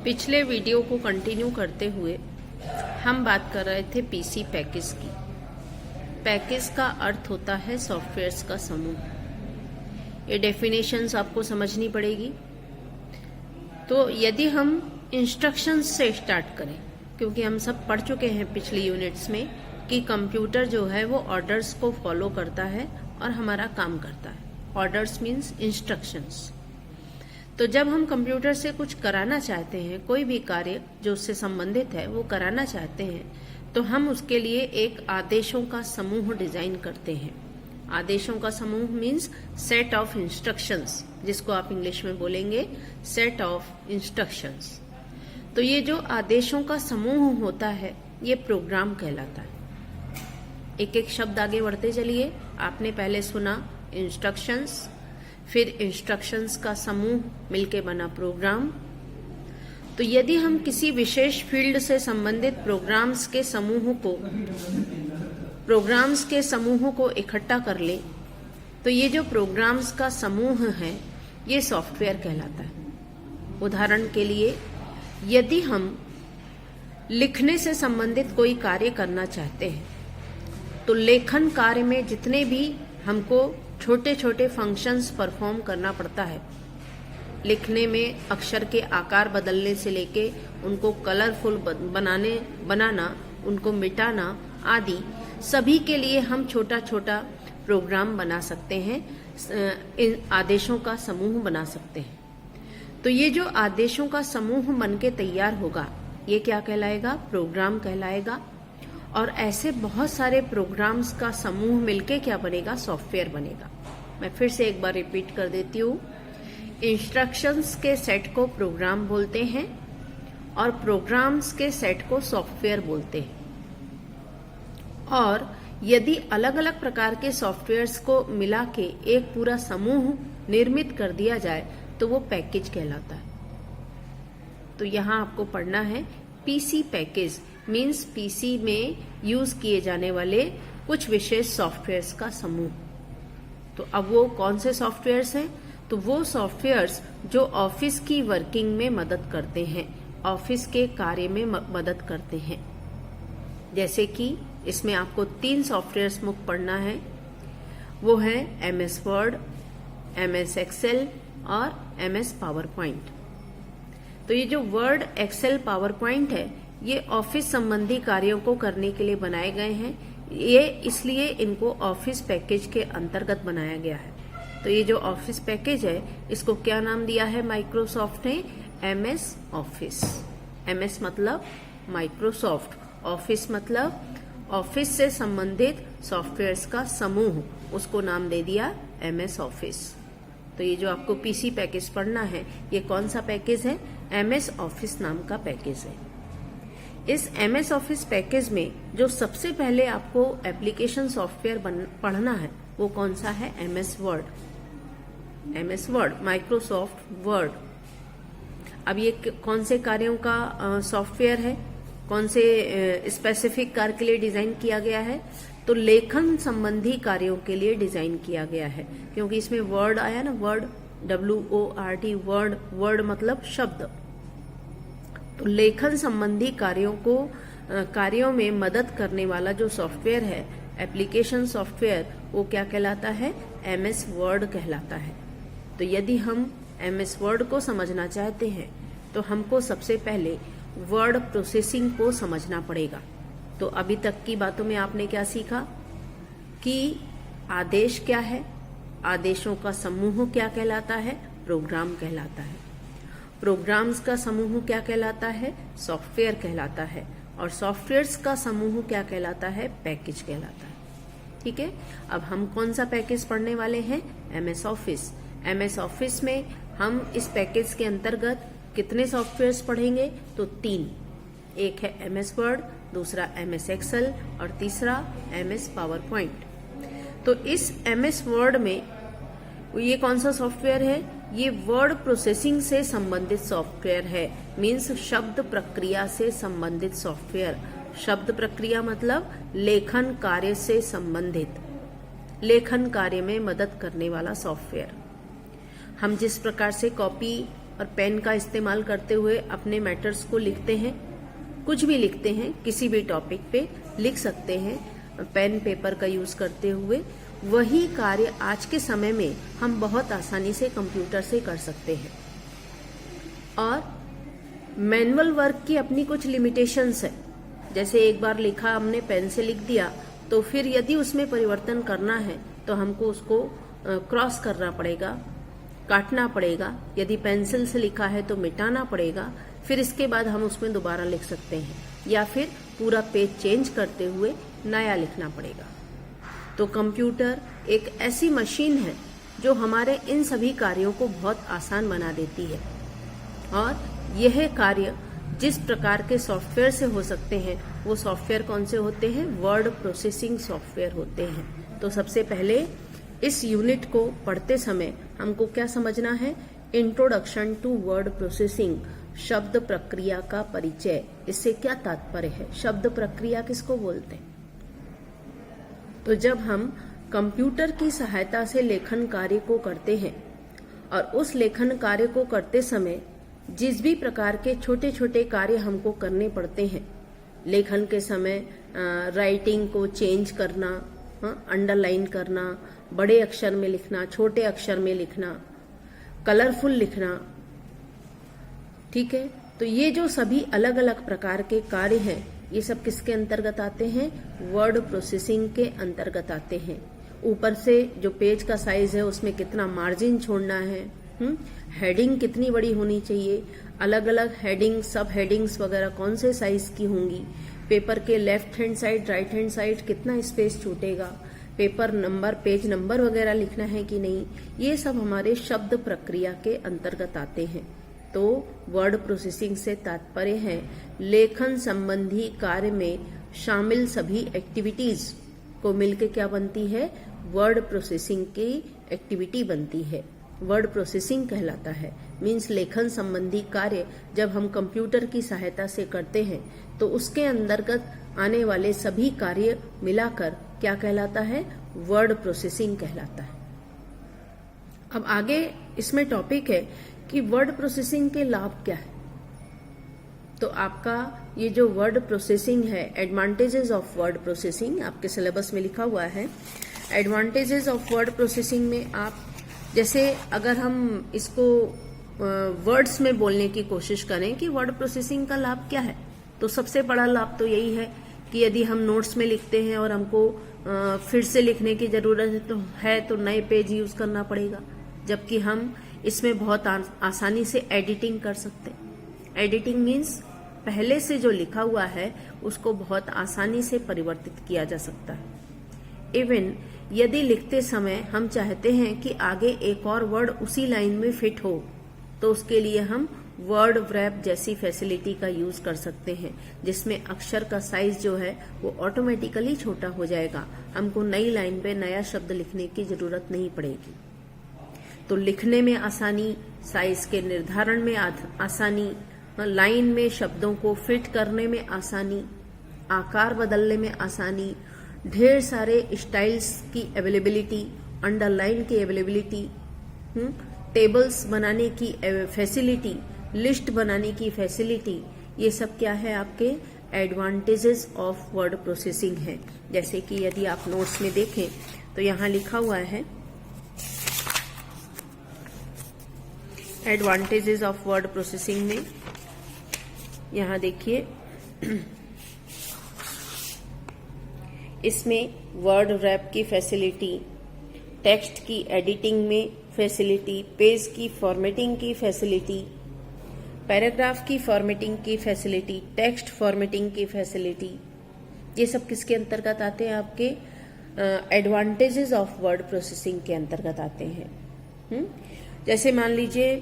पिछले वीडियो को कंटिन्यू करते हुए हम बात कर रहे थे पीसी पैकेज की। पैकेज का अर्थ होता है सॉफ्टवेयर्स का समूह। ये डेफिनेशंस आपको समझनी पड़ेगी। तो यदि हम इंस्ट्रक्शंस से स्टार्ट करें, क्योंकि हम सब पढ़ चुके हैं पिछली यूनिट्स में कि कंप्यूटर जो है वो ऑर्डर्स को फॉलो करता है और हमारा काम करता है। Orders means instructions. तो जब हम कंप्यूटर से कुछ कराना चाहते हैं, कोई भी कार्य जो उससे संबंधित है वो कराना चाहते हैं, तो हम उसके लिए एक आदेशों का समूह डिजाइन करते हैं। आदेशों का समूह मीन्स सेट ऑफ इंस्ट्रक्शंस, जिसको आप इंग्लिश में बोलेंगे सेट ऑफ इंस्ट्रक्शंस। तो ये जो आदेशों का समूह होता है ये प्रोग्राम कहलाता है। एक एक शब्द आगे बढ़ते चलिए। आपने पहले सुना इंस्ट्रक्शंस, फिर इंस्ट्रक्शंस का समूह मिलके बना प्रोग्राम। तो यदि हम किसी विशेष फील्ड से संबंधित प्रोग्राम्स के समूह को इकट्ठा कर ले, तो ये जो प्रोग्राम्स का समूह है ये सॉफ्टवेयर कहलाता है। उदाहरण के लिए, यदि हम लिखने से संबंधित कोई कार्य करना चाहते हैं, तो लेखन कार्य में जितने भी हमको छोटे छोटे फंक्शंस परफॉर्म करना पड़ता है, लिखने में अक्षर के आकार बदलने से लेके उनको कलरफुल बनाना, उनको मिटाना आदि, सभी के लिए हम छोटा छोटा प्रोग्राम बना सकते हैं, इन आदेशों का समूह बना सकते हैं। तो ये जो आदेशों का समूह बनके तैयार होगा ये क्या कहलाएगा? प्रोग्राम कहलाएगा। और ऐसे बहुत सारे प्रोग्राम्स का समूह मिलके क्या बनेगा? सॉफ्टवेयर बनेगा। मैं फिर से एक बार रिपीट कर देती हूँ। इंस्ट्रक्शंस के सेट को प्रोग्राम बोलते हैं और प्रोग्राम्स के सेट को सॉफ्टवेयर बोलते हैं। और यदि अलग अलग प्रकार के सॉफ्टवेयर्स को मिला के एक पूरा समूह निर्मित कर दिया जाए तो वो पैकेज कहलाता है। तो यहाँ आपको पढ़ना है पीसी पैकेज मीन्स पीसी में यूज किए जाने वाले कुछ विशेष सॉफ्टवेयर्स का समूह। तो अब वो कौन से सॉफ्टवेयर्स हैं? तो वो सॉफ्टवेयर्स जो ऑफिस की वर्किंग में मदद करते हैं, ऑफिस के कार्य में मदद करते हैं। जैसे कि इसमें आपको 3 सॉफ्टवेयर्स मुख्य पढ़ना है। वो है MS वर्ड, MS एक्सेल और MS पावर पॉइंट। तो ये जो वर्ड, एक्सेल, पावर पॉइंट है ये ऑफिस संबंधी कार्यों को करने के लिए बनाए गए हैं। ये इसलिए इनको ऑफिस पैकेज के अंतर्गत बनाया गया है। तो ये जो ऑफिस पैकेज है इसको क्या नाम दिया है माइक्रोसॉफ्ट ने? MS office. MS मतलब माइक्रोसॉफ्ट, ऑफिस मतलब ऑफिस से संबंधित सॉफ्टवेयर्स का समूह, उसको नाम दे दिया MS ऑफिस। तो ये जो आपको पीसी पैकेज पढ़ना है ये कौन सा पैकेज है? MS ऑफिस नाम का पैकेज है। इस MS ऑफिस पैकेज में जो सबसे पहले आपको एप्लीकेशन सॉफ्टवेयर पढ़ना है वो कौन सा है? MS word. MS word, Microsoft word. अब ये कौन से कार्यों का सॉफ्टवेयर है? कौन से स्पेसिफिक कार्य के लिए डिजाइन किया गया है? तो लेखन संबंधी कार्यों के लिए डिजाइन किया गया है। क्योंकि इसमें वर्ड आया ना, वर्ड, WORD, वर्ड। वर्ड मतलब शब्द। तो लेखन संबंधी कार्यों में मदद करने वाला जो सॉफ्टवेयर है, एप्लीकेशन सॉफ्टवेयर, वो क्या कहलाता है? MS वर्ड कहलाता है। तो यदि हम MS वर्ड को समझना चाहते हैं तो हमको सबसे पहले वर्ड प्रोसेसिंग को समझना पड़ेगा। तो अभी तक की बातों में आपने क्या सीखा कि आदेश क्या है, आदेशों का समूह क्या कहलाता है? प्रोग्राम कहलाता है। प्रोग्राम्स का समूह क्या कहलाता है? सॉफ्टवेयर कहलाता है। और सॉफ्टवेयर्स का समूह क्या कहलाता है? पैकेज कहलाता है। ठीक है। अब हम कौन सा पैकेज पढ़ने वाले हैं? MS office. MS ऑफिस में हम इस पैकेज के अंतर्गत कितने सॉफ्टवेयर्स पढ़ेंगे? तो 3। एक है MS वर्ड, दूसरा MS एक्सेल और तीसरा MS पावर पॉइंट। तो इस MS वर्ड में ये कौन सा सॉफ्टवेयर है? ये वर्ड प्रोसेसिंग से संबंधित सॉफ्टवेयर है। मीन्स शब्द प्रक्रिया से संबंधित सॉफ्टवेयर। शब्द प्रक्रिया मतलब लेखन कार्य से संबंधित, लेखन कार्य में मदद करने वाला सॉफ्टवेयर। हम जिस प्रकार से कॉपी और पेन का इस्तेमाल करते हुए अपने मैटर्स को लिखते हैं, कुछ भी लिखते हैं, किसी भी टॉपिक पे लिख सकते हैं पेन पेपर का यूज करते हुए, वही कार्य आज के समय में हम बहुत आसानी से कंप्यूटर से कर सकते हैं। और मैनुअल वर्क की अपनी कुछ लिमिटेशंस है, जैसे एक बार लिखा हमने पेन से लिख दिया, तो फिर यदि उसमें परिवर्तन करना है तो हमको उसको क्रॉस करना पड़ेगा, काटना पड़ेगा। यदि पेंसिल से लिखा है तो मिटाना पड़ेगा, फिर इसके बाद हम उसमें दोबारा लिख सकते हैं, या फिर पूरा पेज चेंज करते हुए नया लिखना पड़ेगा। तो कंप्यूटर एक ऐसी मशीन है जो हमारे इन सभी कार्यों को बहुत आसान बना देती है। और यह कार्य जिस प्रकार के सॉफ्टवेयर से हो सकते हैं, वो सॉफ्टवेयर कौन से होते हैं? वर्ड प्रोसेसिंग सॉफ्टवेयर होते हैं। तो सबसे पहले इस यूनिट को पढ़ते समय हमको क्या समझना है? इंट्रोडक्शन टू वर्ड प्रोसेसिंग, शब्द प्रक्रिया का परिचय। इससे क्या तात्पर्य है? शब्द प्रक्रिया किसको बोलते हैं? तो जब हम कंप्यूटर की सहायता से लेखन कार्य को करते हैं और उस लेखन कार्य को करते समय जिस भी प्रकार के छोटे छोटे कार्य हमको करने पड़ते हैं, लेखन के समय राइटिंग को चेंज करना, अंडरलाइन करना, बड़े अक्षर में लिखना, छोटे अक्षर में लिखना, कलरफुल लिखना, ठीक है। तो ये जो सभी अलग अलग प्रकार के कार्य हैं, ये सब किसके अंतर्गत आते हैं? वर्ड प्रोसेसिंग के अंतर्गत आते हैं। ऊपर से जो पेज का साइज है उसमें कितना मार्जिन छोड़ना है, हेडिंग कितनी बड़ी होनी चाहिए, अलग अलग हेडिंग, सब हेडिंग्स वगैरह कौन से साइज की होंगी, पेपर के left hand side, right hand side कितना स्पेस छूटेगा, पेपर नंबर, पेज नंबर वगैरह लिखना है कि नहीं, ये सब हमारे शब्द प्रक्रिया के अंतर्गत आते हैं। तो वर्ड प्रोसेसिंग से तात्पर्य है लेखन संबंधी कार्य में शामिल सभी एक्टिविटीज को मिलकर क्या बनती है? वर्ड प्रोसेसिंग की एक्टिविटी बनती है, वर्ड प्रोसेसिंग कहलाता है। मीन्स लेखन संबंधी कार्य जब हम कंप्यूटर की सहायता से करते हैं तो उसके अंतर्गत आने वाले सभी कार्य मिलाकर क्या कहलाता है? वर्ड प्रोसेसिंग कहलाता है। अब आगे इसमें टॉपिक है कि वर्ड प्रोसेसिंग के लाभ क्या है। तो आपका ये जो वर्ड प्रोसेसिंग है, एडवांटेजेस ऑफ वर्ड प्रोसेसिंग आपके सिलेबस में लिखा हुआ है। एडवांटेजेस ऑफ वर्ड प्रोसेसिंग में आप जैसे अगर हम इसको वर्ड्स में बोलने की कोशिश करें कि वर्ड प्रोसेसिंग का लाभ क्या है, तो सबसे बड़ा लाभ तो यही है कि यदि हम नोट्स में लिखते हैं और हमको फिर से लिखने की जरूरत है तो नए पेज यूज करना पड़ेगा, जबकि हम इसमें बहुत आसानी से एडिटिंग कर सकते हैं। एडिटिंग मीन्स पहले से जो लिखा हुआ है उसको बहुत आसानी से परिवर्तित किया जा सकता है। इवन यदि लिखते समय हम चाहते हैं कि आगे एक और वर्ड उसी लाइन में फिट हो, तो उसके लिए हम वर्ड व्रैप जैसी फैसिलिटी का यूज कर सकते हैं, जिसमें अक्षर का साइज जो है वो ऑटोमेटिकली छोटा हो जाएगा। हमको नई लाइन पे नया शब्द लिखने की जरूरत नहीं पड़ेगी। तो लिखने में आसानी, साइज के निर्धारण में आसानी, लाइन में शब्दों को फिट करने में आसानी, आकार बदलने में आसानी, ढेर सारे स्टाइल्स की अवेलेबिलिटी, अंडरलाइन की अवेलेबिलिटी, टेबल्स बनाने की फैसिलिटी, लिस्ट बनाने की फैसिलिटी, ये सब क्या है? आपके एडवांटेजेस ऑफ वर्ड प्रोसेसिंग है। जैसे कि यदि आप नोट्स में देखें तो यहाँ लिखा हुआ है एडवांटेजेस ऑफ वर्ड प्रोसेसिंग में, यहाँ देखिए इसमें वर्ड रैप की फैसिलिटी, टेक्स्ट की एडिटिंग में फैसिलिटी, पेज की फॉर्मेटिंग की फैसिलिटी, पैराग्राफ की फॉर्मेटिंग की फैसिलिटी, टेक्स्ट फॉर्मेटिंग की फैसिलिटी, ये सब किसके अंतर्गत आते हैं? आपके एडवांटेजेस ऑफ वर्ड प्रोसेसिंग के अंतर्गत आते हैं। जैसे मान लीजिए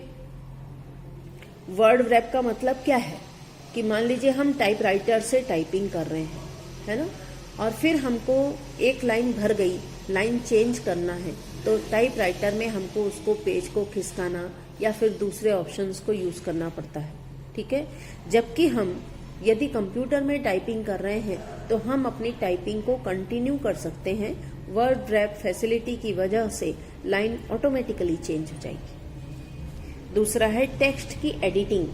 वर्ड रैप का मतलब क्या है कि मान लीजिए हम टाइपराइटर से टाइपिंग कर रहे हैं, है ना, और फिर हमको एक लाइन भर गई, लाइन चेंज करना है, तो टाइपराइटर में हमको उसको पेज को खिसकाना या फिर दूसरे ऑप्शंस को यूज करना पड़ता है, ठीक है। जबकि हम यदि कंप्यूटर में टाइपिंग कर रहे हैं तो हम अपनी टाइपिंग को कंटिन्यू कर सकते हैं। वर्ड रैप फैसिलिटी की वजह से लाइन ऑटोमेटिकली चेंज हो जाएगी। दूसरा है टेक्स्ट की एडिटिंग।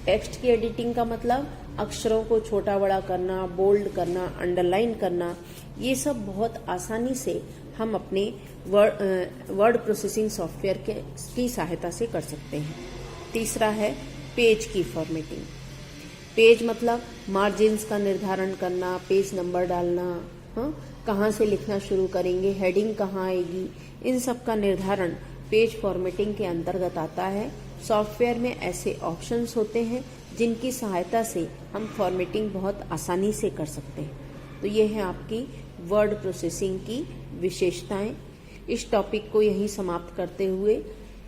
टेक्स्ट की एडिटिंग का मतलब अक्षरों को छोटा बड़ा करना, बोल्ड करना, अंडरलाइन करना, ये सब बहुत आसानी से हम अपने वर्ड प्रोसेसिंग सॉफ्टवेयर की सहायता से कर सकते हैं। तीसरा है पेज की फॉर्मेटिंग। पेज मतलब मार्जिन्स का निर्धारण करना, पेज नंबर डालना, कहाँ से लिखना शुरू करेंगे, हेडिंग कहाँ आएगी, इन सब का निर्धारण पेज फॉर्मेटिंग के अंतर्गत आता है। सॉफ्टवेयर में ऐसे ऑप्शंस होते हैं जिनकी सहायता से हम फॉर्मेटिंग बहुत आसानी से कर सकते हैं। तो ये है आपकी वर्ड प्रोसेसिंग की विशेषताएं। इस टॉपिक को यहीं समाप्त करते हुए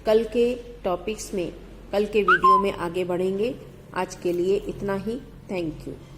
कल के टॉपिक्स में, कल के वीडियो में आगे बढ़ेंगे। आज के लिए इतना ही। Thank you.